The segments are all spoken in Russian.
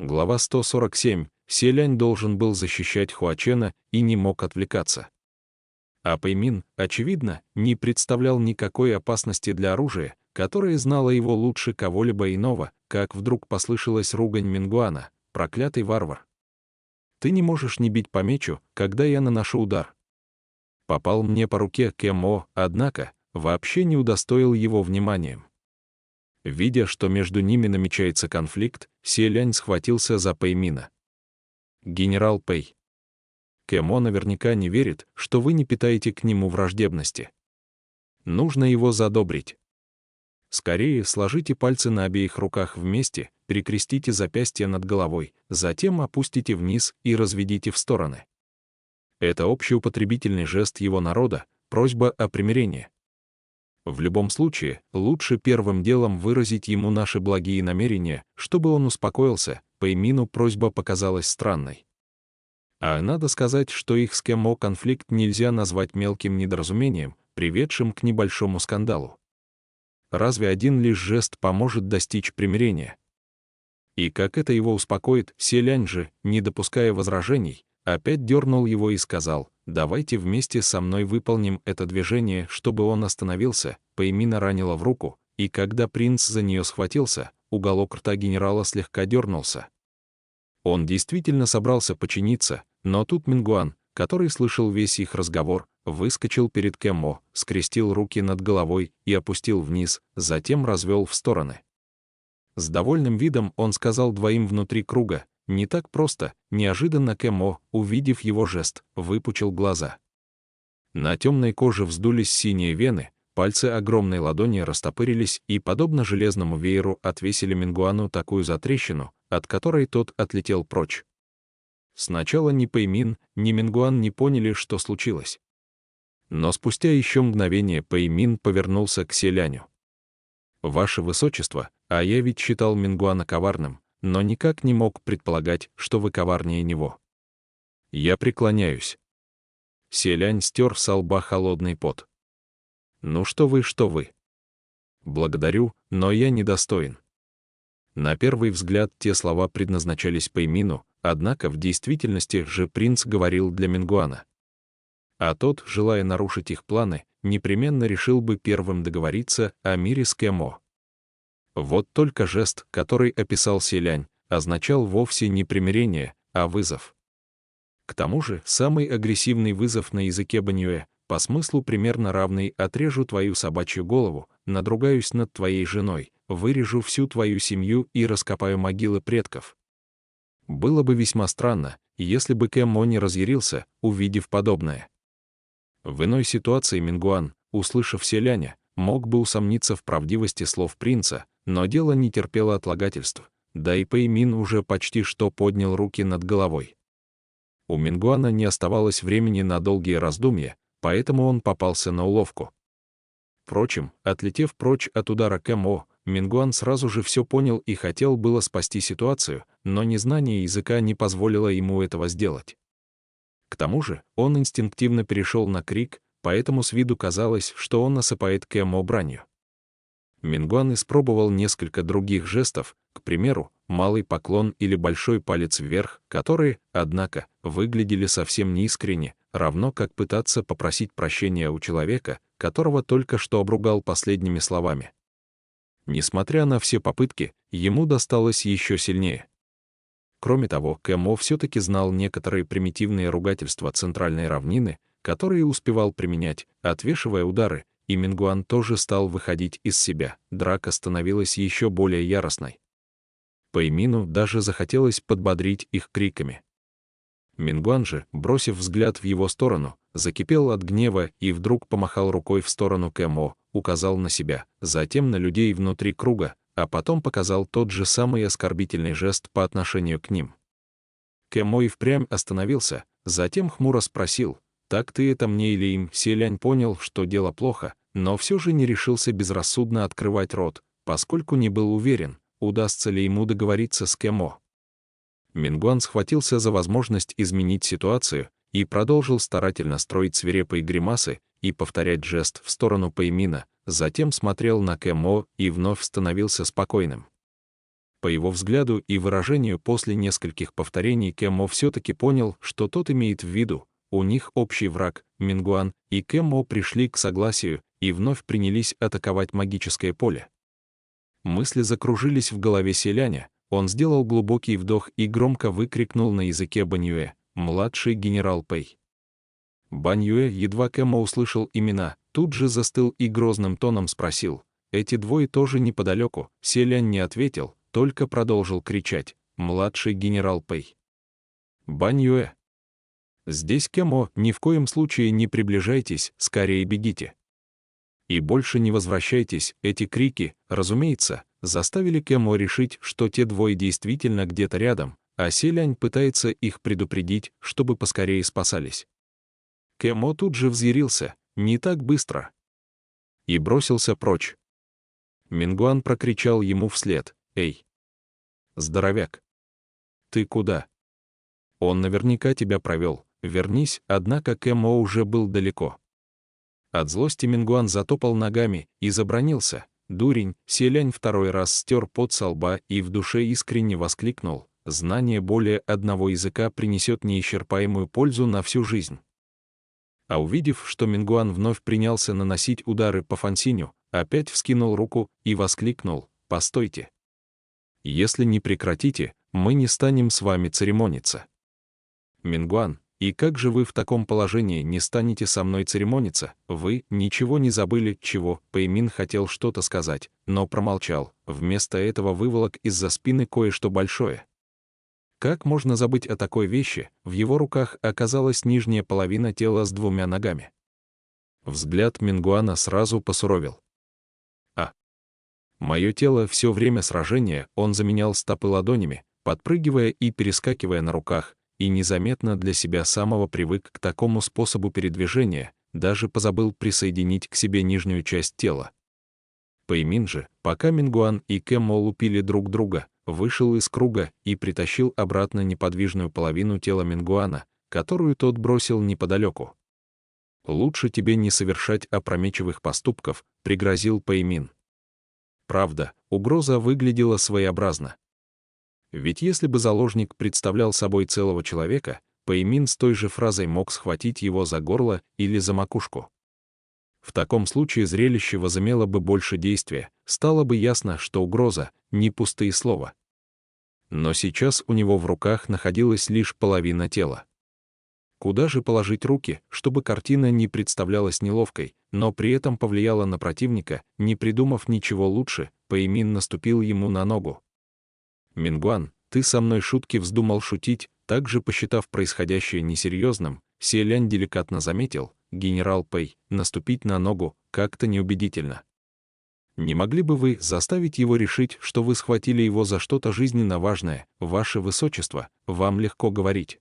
Глава 147. Селянь должен был защищать Хуачена и не мог отвлекаться. А Пэймин, очевидно, не представлял никакой опасности для оружия, которое знало его лучше кого-либо иного, как вдруг послышалась ругань Мингуана: «Проклятый варвар! Ты не можешь не бить по мечу, когда я наношу удар». Попал мне по руке Кэмо, однако, вообще не удостоил его вниманием. Видя, что между ними намечается конфликт, Селянь схватился за Пэймина. «Генерал Пэй, Кэмо наверняка не верит, что вы не питаете к нему враждебности. Нужно его задобрить. Скорее сложите пальцы на обеих руках вместе, перекрестите запястья над головой, затем опустите вниз и разведите в стороны. Это общеупотребительный жест его народа, просьба о примирении. В любом случае, лучше первым делом выразить ему наши благие намерения, чтобы он успокоился». Пэймину просьба показалась странной. А надо сказать, что их с Кэмо конфликт нельзя назвать мелким недоразумением, приведшим к небольшому скандалу. Разве один лишь жест поможет достичь примирения? И как это его успокоит, Селянь же, не допуская возражений, опять дернул его и сказал: «Давайте вместе со мной выполним это движение, чтобы он остановился». Пэймина ранила в руку, и когда принц за нее схватился, уголок рта генерала слегка дернулся. Он действительно собрался подчиниться, но тут Мингуан, который слышал весь их разговор, выскочил перед Кэмо, скрестил руки над головой и опустил вниз, затем развел в стороны. С довольным видом он сказал двоим внутри круга: «Не так просто». Неожиданно Кэмо, увидев его жест, выпучил глаза. На темной коже вздулись синие вены, пальцы огромной ладони растопырились и, подобно железному вееру, отвесили Мингуану такую затрещину, от которой тот отлетел прочь. Сначала ни Пэймин, ни Мингуан не поняли, что случилось. Но спустя еще мгновение Пэймин повернулся к Селяню. «Ваше Высочество, а я ведь считал Мингуана коварным, но никак не мог предполагать, что вы коварнее него. Я преклоняюсь». Селянь стер со лба холодный пот. «Ну что вы, что вы. Благодарю, но я недостоин». На первый взгляд те слова предназначались Пэймину, однако в действительности же принц говорил для Мингуана. А тот, желая нарушить их планы, непременно решил бы первым договориться о мире с Кэмо. Вот только жест, который описал Селянь, означал вовсе не примирение, а вызов. К тому же самый агрессивный вызов на языке Баньюэ, по смыслу примерно равный: «Отрежу твою собачью голову, надругаюсь над твоей женой, вырежу всю твою семью и раскопаю могилы предков». Было бы весьма странно, если бы Кэмо не разъярился, увидев подобное. В иной ситуации Мингуан, услышав Селяня, мог бы усомниться в правдивости слов принца, но дело не терпело отлагательств, да и Пэймин уже почти что поднял руки над головой. У Мингуана не оставалось времени на долгие раздумья, поэтому он попался на уловку. Впрочем, отлетев прочь от удара Кэмо, Мингуан сразу же все понял и хотел было спасти ситуацию, но незнание языка не позволило ему этого сделать. К тому же он инстинктивно перешел на крик, поэтому с виду казалось, что он осыпает Кэмо бранью. Мингуан испробовал несколько других жестов, к примеру, малый поклон или большой палец вверх, которые, однако, выглядели совсем неискренне, равно как пытаться попросить прощения у человека, которого только что обругал последними словами. Несмотря на все попытки, ему досталось еще сильнее. Кроме того, Кэмо все-таки знал некоторые примитивные ругательства центральной равнины, которые успевал применять, отвешивая удары, и Мингуан тоже стал выходить из себя, драка становилась еще более яростной. Пэймину даже захотелось подбодрить их криками. Мингуан же, бросив взгляд в его сторону, закипел от гнева и вдруг помахал рукой в сторону Кэмо, указал на себя, затем на людей внутри круга, а потом показал тот же самый оскорбительный жест по отношению к ним. Кэмо и впрямь остановился, затем хмуро спросил: «Так ты это мне или им?» Селянь понял, что дело плохо, но все же не решился безрассудно открывать рот, поскольку не был уверен, удастся ли ему договориться с Кэмо. Мингуан схватился за возможность изменить ситуацию и продолжил старательно строить свирепые гримасы и повторять жест в сторону Пэймина, затем смотрел на Кэмо и вновь становился спокойным. По его взгляду и выражению после нескольких повторений Кэммо все-таки понял, что тот имеет в виду. У них общий враг, Мингуан, и Кэммо пришли к согласию и вновь принялись атаковать магическое поле. Мысли закружились в голове селяня. Он сделал глубокий вдох и громко выкрикнул на языке Баньюэ: «Младший генерал Пэй». Баньюэ, едва Кэммо услышал имена, тут же застыл и грозным тоном спросил: «Эти двое тоже неподалеку?» Селянь не ответил, только продолжил кричать: «Младший генерал Пэй». Баньюэ. «Здесь Кэммо, ни в коем случае не приближайтесь, скорее бегите. И больше не возвращайтесь». Эти крики, разумеется, заставили Кэммо решить, что те двое действительно где-то рядом, а Селянь пытается их предупредить, чтобы поскорее спасались. Кэммо тут же взъярился: «Не так быстро!» и бросился прочь. Мингуан прокричал ему вслед: «Эй, здоровяк! Ты куда? Он наверняка тебя провел, вернись!» Однако Кэммо уже был далеко. От злости Мингуан затопал ногами и забранился: «Дурень!» Селянь второй раз стер пот со лба и в душе искренне воскликнул: «Знание более одного языка принесет неисчерпаемую пользу на всю жизнь». А увидев, что Мингуан вновь принялся наносить удары по Фансиню, опять вскинул руку и воскликнул: «Постойте! Если не прекратите, мы не станем с вами церемониться». «Мингуан, и как же вы в таком положении не станете со мной церемониться? Вы ничего не забыли?» «Чего?» Пэймин хотел что-то сказать, но промолчал, вместо этого выволок из-за спины кое-что большое. Как можно забыть о такой вещи? В его руках оказалась нижняя половина тела с двумя ногами. Взгляд Мингуана сразу посуровил. Мое тело все время сражения он заменял стопы ладонями, подпрыгивая и перескакивая на руках, и незаметно для себя самого привык к такому способу передвижения, даже позабыл присоединить к себе нижнюю часть тела. Пэймин же, пока Мингуан и Кэммо лупили друг друга, вышел из круга и притащил обратно неподвижную половину тела Мингуана, которую тот бросил неподалеку. «Лучше тебе не совершать опрометчивых поступков», — пригрозил Пэймин. Правда, угроза выглядела своеобразно. Ведь если бы заложник представлял собой целого человека, Пэймин с той же фразой мог схватить его за горло или за макушку. В таком случае зрелище возымело бы больше действия, стало бы ясно, что угроза — не пустые слова. Но сейчас у него в руках находилась лишь половина тела. Куда же положить руки, чтобы картина не представлялась неловкой, но при этом повлияла на противника? Не придумав ничего лучше, Пэймин наступил ему на ногу. «Мингуан, ты со мной шутки вздумал шутить?» Также посчитав происходящее несерьезным, Селянь деликатно заметил: «Генерал Пэй, наступить на ногу как-то неубедительно. Не могли бы вы заставить его решить, что вы схватили его за что-то жизненно важное? Ваше Высочество, вам легко говорить.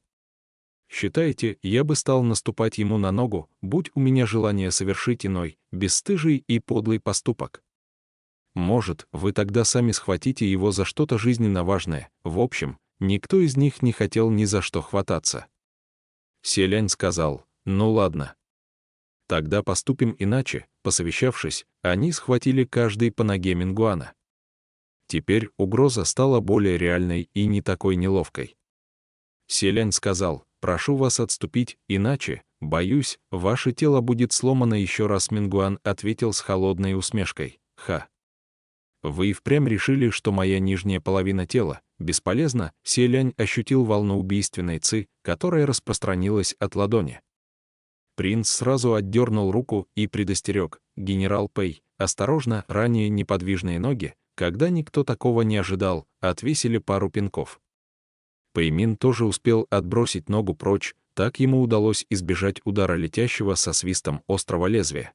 Считаете, я бы стал наступать ему на ногу, будь у меня желание совершить иной, бесстыжий и подлый поступок? Может, вы тогда сами схватите его за что-то жизненно важное. В общем, никто из них не хотел ни за что хвататься». Селянь сказал: «Ну ладно. Тогда поступим иначе». Посовещавшись, они схватили каждый по ноге Мингуана. Теперь угроза стала более реальной и не такой неловкой. Селянь сказал: «Прошу вас отступить, иначе, боюсь, ваше тело будет сломано еще раз». Мингуан ответил с холодной усмешкой: «Ха! Вы и впрямь решили, что моя нижняя половина тела бесполезна?» Селянь ощутил волну убийственной ци, которая распространилась от ладони. Принц сразу отдернул руку и предостерег: «Генерал Пэй, осторожно!» Ранее неподвижные ноги, когда никто такого не ожидал, отвесили пару пинков. Пэймин тоже успел отбросить ногу прочь, так ему удалось избежать удара летящего со свистом острого лезвия.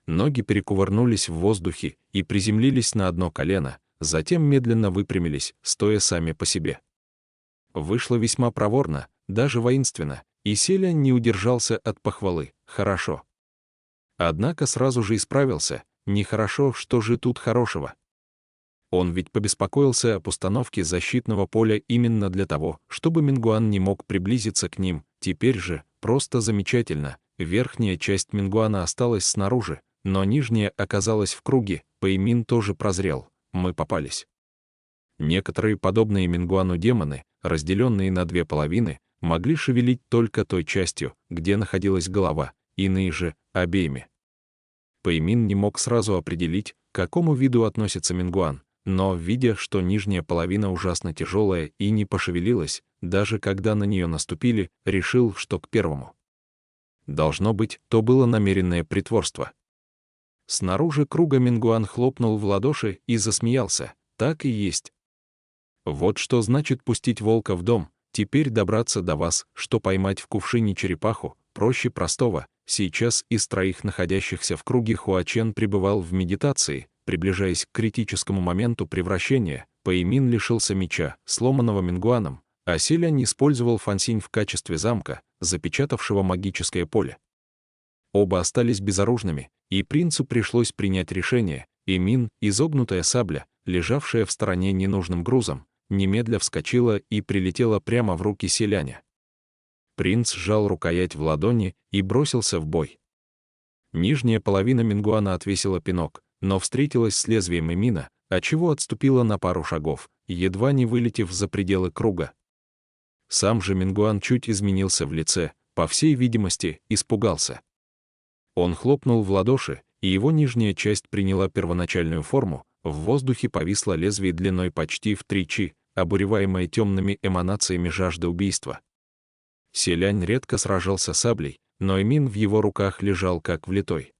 Ноги перекувырнулись в воздухе и приземлились на одно колено, затем медленно выпрямились, стоя сами по себе. Вышло весьма проворно, даже воинственно, и Селянь не удержался от похвалы: «Хорошо». Однако сразу же исправился: «Нехорошо, что же тут хорошего?» Он ведь побеспокоился об установке защитного поля именно для того, чтобы Мингуан не мог приблизиться к ним. Теперь же просто замечательно. Верхняя часть Мингуана осталась снаружи, но нижняя оказалась в круге. Пэймин тоже прозрел: «Мы попались». Некоторые подобные Мингуану демоны, разделенные на две половины, могли шевелить только той частью, где находилась голова, иные же — обеими. Пэймин не мог сразу определить, к какому виду относится Мингуан, но, видя, что нижняя половина ужасно тяжелая и не пошевелилась, даже когда на нее наступили, решил, что к первому. Должно быть, то было намеренное притворство. Снаружи круга Мингуан хлопнул в ладоши и засмеялся. Так и есть. Вот что значит пустить волка в дом, теперь добраться до вас, что поймать в кувшине черепаху, проще простого. Сейчас из троих находящихся в круге Хуачен пребывал в медитации, приближаясь к критическому моменту превращения. Пэймин лишился меча, сломанного Мингуаном, а Селянь использовал Фансинь в качестве замка, запечатавшего магическое поле. Оба остались безоружными, и принцу пришлось принять решение. Эмин, изогнутая сабля, лежавшая в стороне ненужным грузом, немедля вскочила и прилетела прямо в руки Селяня. Принц сжал рукоять в ладони и бросился в бой. Нижняя половина Мингуана отвесила пинок, но встретилась с лезвием Эмина, отчего отступила на пару шагов, едва не вылетев за пределы круга. Сам же Мингуан чуть изменился в лице, по всей видимости, испугался. Он хлопнул в ладоши, и его нижняя часть приняла первоначальную форму, в воздухе повисло лезвие длиной почти в 3 чи, обуреваемое темными эманациями жажды убийства. Селянь редко сражался саблей, но Эмин в его руках лежал как влитой.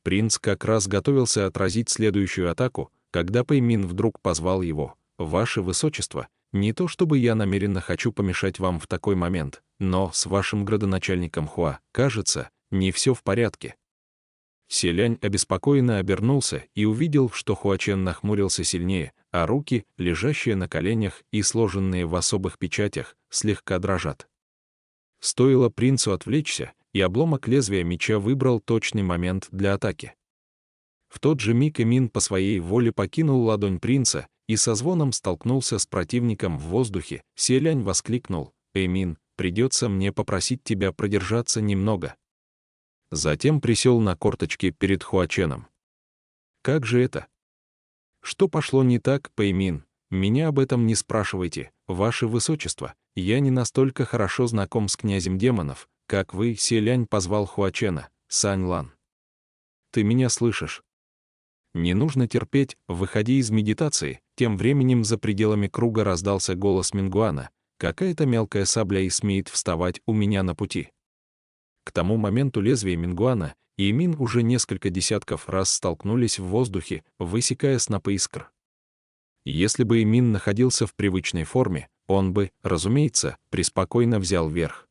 Принц как раз готовился отразить следующую атаку, когда Пэймин вдруг позвал его: «Ваше Высочество, не то чтобы я намеренно хочу помешать вам в такой момент, но с вашим градоначальником Хуа, кажется, не все в порядке». Селянь обеспокоенно обернулся и увидел, что Хуачен нахмурился сильнее, а руки, лежащие на коленях и сложенные в особых печатях, слегка дрожат. Стоило принцу отвлечься, и обломок лезвия меча выбрал точный момент для атаки. В тот же миг Эмин по своей воле покинул ладонь принца и со звоном столкнулся с противником в воздухе. Селянь воскликнул: «Эмин, придется мне попросить тебя продержаться немного». Затем присел на корточки перед Хуаченом. «Как же это? Что пошло не так, Пэймин? Меня об этом не спрашивайте, ваше высочество. Я не настолько хорошо знаком с князем демонов, как вы». Селянь позвал Хуачена: «Сань Лан, ты меня слышишь? Не нужно терпеть, выходи из медитации». Тем временем за пределами круга раздался голос Мингуана: «Какая-то мелкая сабля и смеет вставать у меня на пути». К тому моменту лезвие Мингуана и Эмин уже несколько десятков раз столкнулись в воздухе, высекая снопы искр. Если бы Эмин находился в привычной форме, он бы, разумеется, преспокойно взял верх.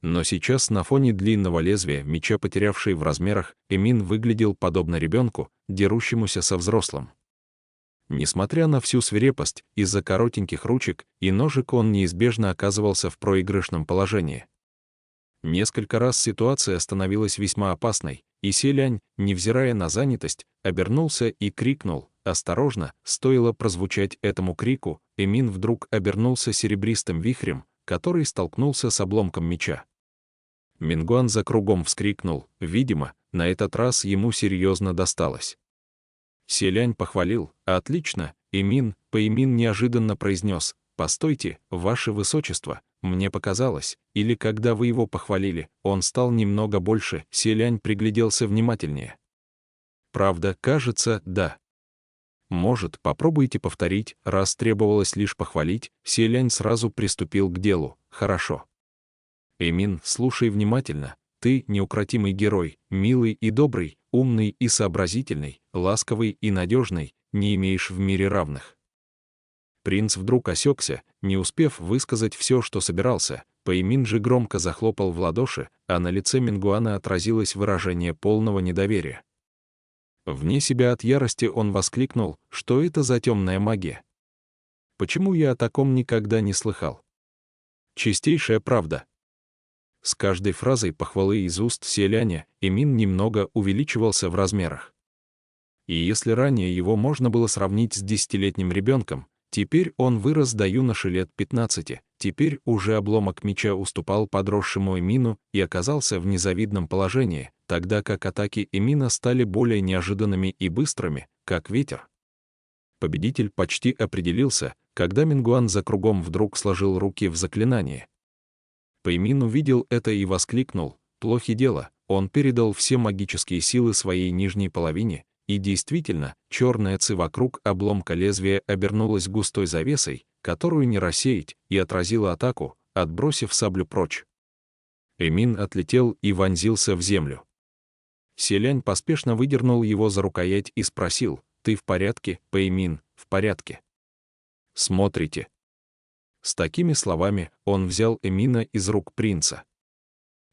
Но сейчас на фоне длинного лезвия меча, потерявший в размерах, Эмин выглядел подобно ребенку, дерущемуся со взрослым. Несмотря на всю свирепость, из-за коротеньких ручек и ножек он неизбежно оказывался в проигрышном положении. Несколько раз ситуация становилась весьма опасной, и Селянь, невзирая на занятость, обернулся и крикнул: «Осторожно!». Стоило прозвучать этому крику, Эмин вдруг обернулся серебристым вихрем, который столкнулся с обломком меча. Мингуан за кругом вскрикнул, видимо, на этот раз ему серьезно досталось. Селянь похвалил: «Отлично, Эмин». Пэймин неожиданно произнес: «Постойте, ваше высочество, мне показалось, или когда вы его похвалили, он стал немного больше». Селянь пригляделся внимательнее. «Правда, кажется, да». «Может, попробуйте повторить?» Раз требовалось лишь похвалить, Селянь сразу приступил к делу: «Хорошо. Эмин, слушай внимательно. Ты неукротимый герой, милый и добрый, умный и сообразительный, ласковый и надежный, не имеешь в мире равных». Принц вдруг осекся, не успев высказать все, что собирался. Пэймин же громко захлопал в ладоши, а на лице Мингуана отразилось выражение полного недоверия. Вне себя от ярости он воскликнул: «Что это за темная магия? Почему я о таком никогда не слыхал?» Чистейшая правда. С каждой фразой похвалы из уст Селяня Эмин немного увеличивался в размерах. И если ранее его можно было сравнить с 10-летним ребенком, теперь он вырос до юноши лет 15, теперь уже обломок меча уступал подросшему Эмину и оказался в незавидном положении, тогда как атаки Эмина стали более неожиданными и быстрыми, как ветер. Победитель почти определился, когда Мингуан за кругом вдруг сложил руки в заклинание. Пэймин увидел это и воскликнул: «Плохи дело». Он передал все магические силы своей нижней половине, и действительно, черная ци вокруг обломка лезвия обернулась густой завесой, которую не рассеять, и отразила атаку, отбросив саблю прочь. Эмин отлетел и вонзился в землю. Селянь поспешно выдернул его за рукоять и спросил: «Ты в порядке, Пэймин?» «В порядке». «Смотрите». С такими словами он взял Эмина из рук принца.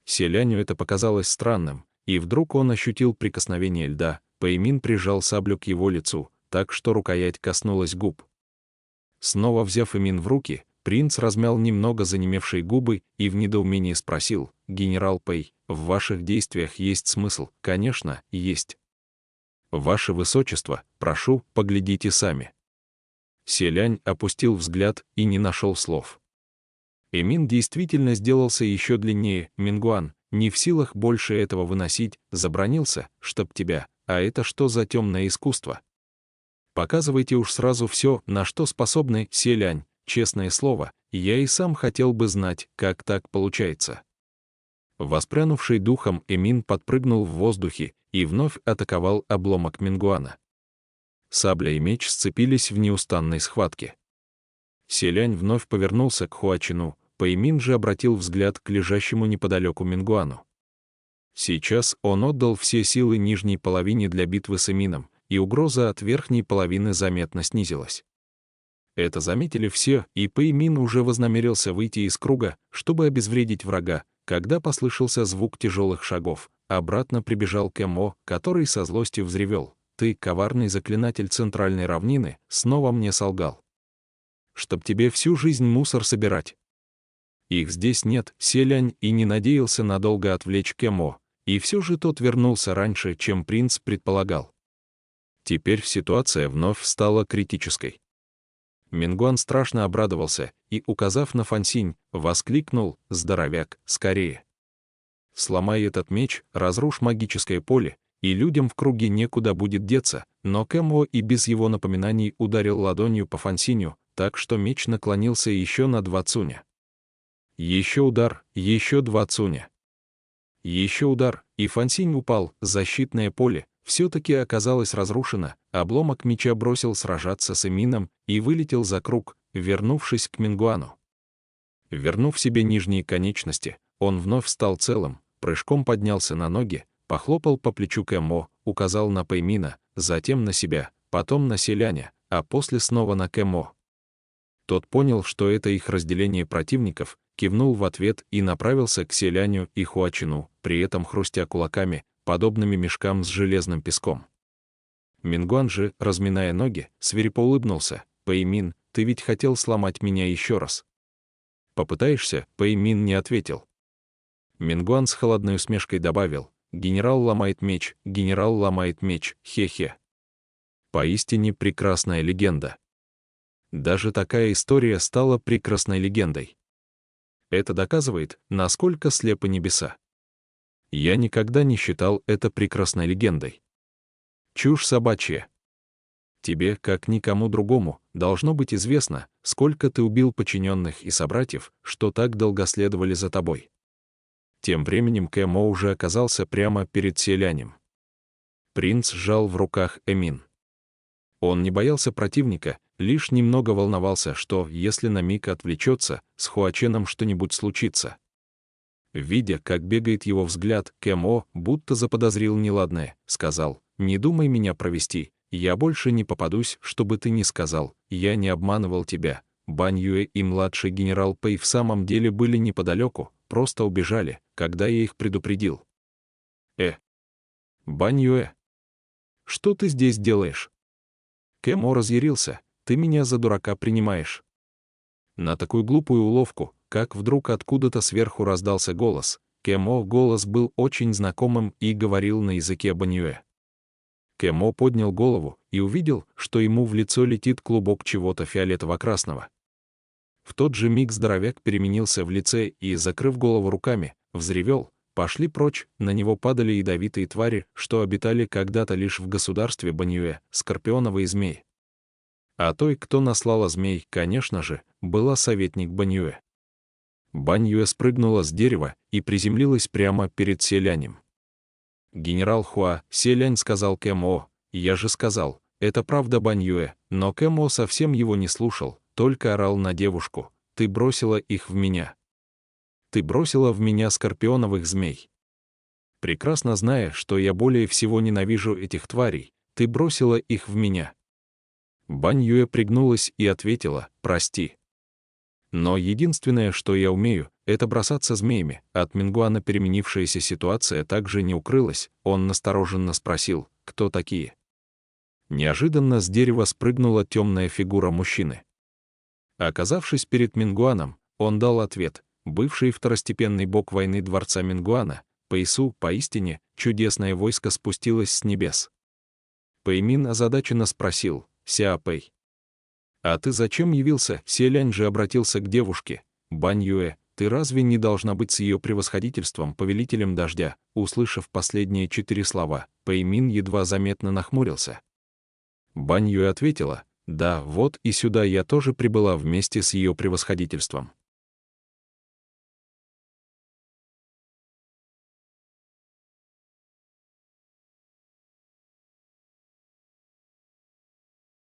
Селяню это показалось странным, и вдруг он ощутил прикосновение льда. Пэймин прижал саблю к его лицу, так что рукоять коснулась губ. Снова взяв Эмин в руки, принц размял немного занемевшие губы и в недоумении спросил: «Генерал Пэй, в ваших действиях есть смысл?» «Конечно, есть. Ваше Высочество, прошу, поглядите сами». Селянь опустил взгляд и не нашел слов. Эмин действительно сделался еще длиннее. Мингуан, не в силах больше этого выносить, забранился: «Чтоб тебя, а это что за темное искусство? Показывайте уж сразу все, на что способны, Селянь, честное слово, я и сам хотел бы знать, как так получается». Воспрянувший духом, Эмин подпрыгнул в воздухе и вновь атаковал обломок Мингуана. Сабля и меч сцепились в неустанной схватке. Селянь вновь повернулся к Хуачину, Пэймин же обратил взгляд к лежащему неподалеку Мингуану. Сейчас он отдал все силы нижней половине для битвы с Эмином, и угроза от верхней половины заметно снизилась. Это заметили все, и Пэймин уже вознамерился выйти из круга, чтобы обезвредить врага, когда послышался звук тяжелых шагов. Обратно прибежал Кэмо, который со злостью взревел: «Ты, коварный заклинатель центральной равнины, снова мне солгал. Чтоб тебе всю жизнь мусор собирать». Их здесь нет, Селянь и не надеялся надолго отвлечь Кэмо, и все же тот вернулся раньше, чем принц предполагал. Теперь ситуация вновь стала критической. Мингуан страшно обрадовался и, указав на Фансинь, воскликнул: «Здоровяк, скорее! Сломай этот меч, разрушь магическое поле, и людям в круге некуда будет деться». Но Кэмо и без его напоминаний ударил ладонью по Фансиню, так что меч наклонился еще на 2 цуня. Еще удар, еще 2 цуня. Еще удар, и Фансинь упал. Защитное поле все-таки оказалось разрушено, обломок меча бросил сражаться с Эмином и вылетел за круг, вернувшись к Мингуану. Вернув себе нижние конечности, он вновь стал целым, прыжком поднялся на ноги, похлопал по плечу Кэмо, указал на Пэймина, затем на себя, потом на Селяня, а после снова на Кэмо. Тот понял, что это их разделение противников, кивнул в ответ и направился к Селяню и Хуачину, при этом хрустя кулаками, подобными мешкам с железным песком. Мингуан же, разминая ноги, свирепо улыбнулся: «Пэймин, ты ведь хотел сломать меня еще раз. Попытаешься?» Пэймин не ответил. Мингуан с холодной усмешкой добавил: «Генерал ломает меч, генерал ломает меч, хе-хе». Поистине прекрасная легенда. Даже такая история стала прекрасной легендой. Это доказывает, насколько слепы небеса. Я никогда не считал это прекрасной легендой. Чушь собачья. Тебе, как никому другому, должно быть известно, сколько ты убил подчиненных и собратьев, что так долго следовали за тобой. Тем временем Кэмо уже оказался прямо перед Селянем. Принц сжал в руках Эмин. Он не боялся противника, лишь немного волновался, что, если на миг отвлечется, с Хуаченом что-нибудь случится. Видя, как бегает его взгляд, Кэмо будто заподозрил неладное, сказал: «Не думай меня провести, я больше не попадусь, чтобы ты не сказал, я не обманывал тебя. Бань Юэ и младший генерал Пэй в самом деле были неподалеку, просто убежали, когда я их предупредил». Бань Юэ, что ты здесь делаешь?» Кэмо разъярился: «Ты меня за дурака принимаешь?» На такую глупую уловку, как вдруг откуда-то сверху раздался голос. Кэмо голос был очень знакомым и говорил на языке Баньюэ. Кэмо поднял голову и увидел, что ему в лицо летит клубок чего-то фиолетово-красного. В тот же миг здоровяк переменился в лице и, закрыв голову руками, взревел: «Пошли прочь!» На него падали ядовитые твари, что обитали когда-то лишь в государстве Баньюэ, скорпионовые змеи. А той, кто наслала змей, конечно же, была советник Баньюэ. Баньюэ спрыгнула с дерева и приземлилась прямо перед селянем. «Генерал Хуа», селянь сказал Кэмо, «я же сказал, это правда, Баньюэ», но Кэмо совсем его не слушал, только орал на девушку, «ты бросила их в меня. Ты бросила в меня скорпионовых змей. Прекрасно зная, что я более всего ненавижу этих тварей, ты бросила их в меня». Баньюэ пригнулась и ответила, «Прости. Но единственное, что я умею, это бросаться змеями». От Мингуана переменившаяся ситуация также не укрылась, он настороженно спросил, «Кто такие?» Неожиданно с дерева спрыгнула темная фигура мужчины. Оказавшись перед Мингуаном, он дал ответ, бывший второстепенный бог войны дворца Мингуана, Пэйсу, поистине, чудесное войско спустилось с небес. Пэймин озадаченно спросил, «Сяо Пэй, а ты зачем явился?» Селянь же обратился к девушке, «Баньюэ, ты разве не должна быть с ее превосходительством, повелителем дождя?» Услышав последние 4 слова, Пэймин едва заметно нахмурился. Баньюэ ответила, «Да, вот и сюда я тоже прибыла вместе с ее превосходительством».